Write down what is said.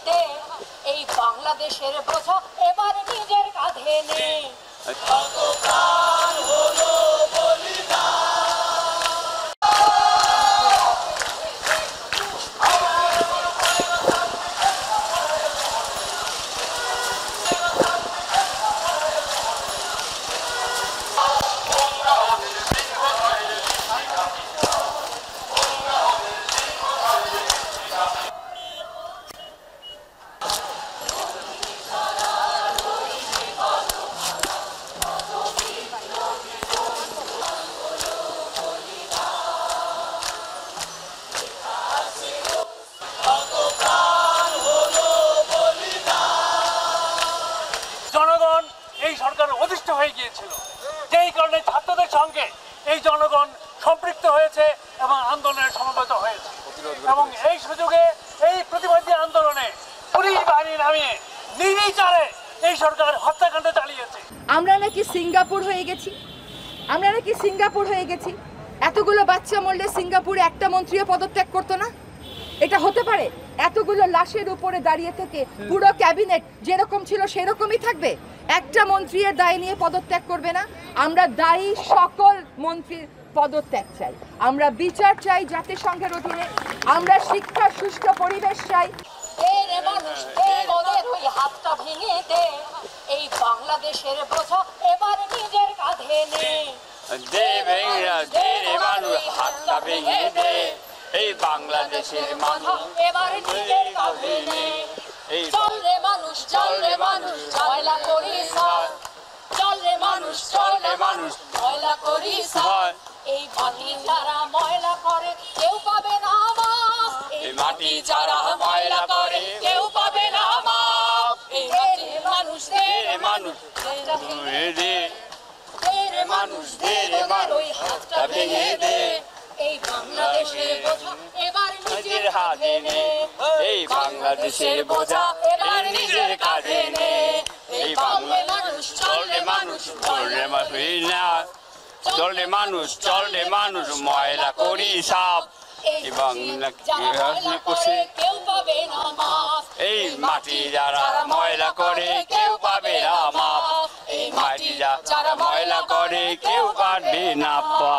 দে এই বাংলাদেশের বোঝা এবার নিজের কাঁধে নে। জনগণ এই সরকারের অধিষ্ঠ হয়ে গিয়েছিল, যেই কারণে ছাত্রদের সঙ্গে এই জনগণ সম্পৃক্ত হয়েছে এবং আন্দোলনে সমবেত হয়েছে। এবং এই সুযোগে এই প্রতিবাদী আন্দোলনে পুলিশ বাহিনী নামিয়ে নির্বিচারে এই সরকার হত্যাকাণ্ড চালিয়েছে। আমরা নাকি সিঙ্গাপুর হয়ে গেছি, এতগুলো বাচ্চা মরলে সিঙ্গাপুরে একটা মন্ত্রীও পদত্যাগ করতো না? এটা হতে পারে? এতগুলো লাশের উপরে দাঁড়িয়ে থেকে পুরো ক্যাবিনেট যেরকম ছিল সেরকমই থাকবে? একটা মন্ত্রীর দায় নিয়ে পদত্যাগ করবে না? আমরা দায়ী সকল মন্ত্রীর পদত্যাগ চাই, আমরা বিচার চাই জাতিসংঘের অধীনে, আমরা শিক্ষার সুষ্ঠু পরিবেশ চাই। হাতটা ভেঙে দে এই বাংলাদেশের বোঝা এবার নিজের কাঁধে নে। হাতটা ভেঙে দে এই বাংলাদেশের মানুষ এবার নিজের কাঁধে নে। চল রে মানুষ, চল রে মানুষ, ময়লা করি সার। চল রে মানুষ, চল রে মানুষ, ময়লা করি সার। এই মাটি যারা ময়লা করে কেউ পাবে না মাপ। এই মাটি যারা ময়লা করে কেউ পাবে না মাপ। এই মানুষ দে রে মানুষ, ওই হাতটা ভেঙে দে এই বাংলাদেশের বোঝা এবার নিজের হাতে নে। এই বাংলাদেশের বোঝা এবার নিজের কাঁধে নে। এই বাংলা মানুষ, চল রে মানুষ, চল রে মানুষ, চল রে মানুষ, ময়লা করি সাপ। এই বাংলা করছে কেউ পাবে না মাপ। এই মাটি যারা ময়লা করে কেউ পাবে না মাপ। এই মাটি যারা ময়লা করে কেউ পাবে না পা।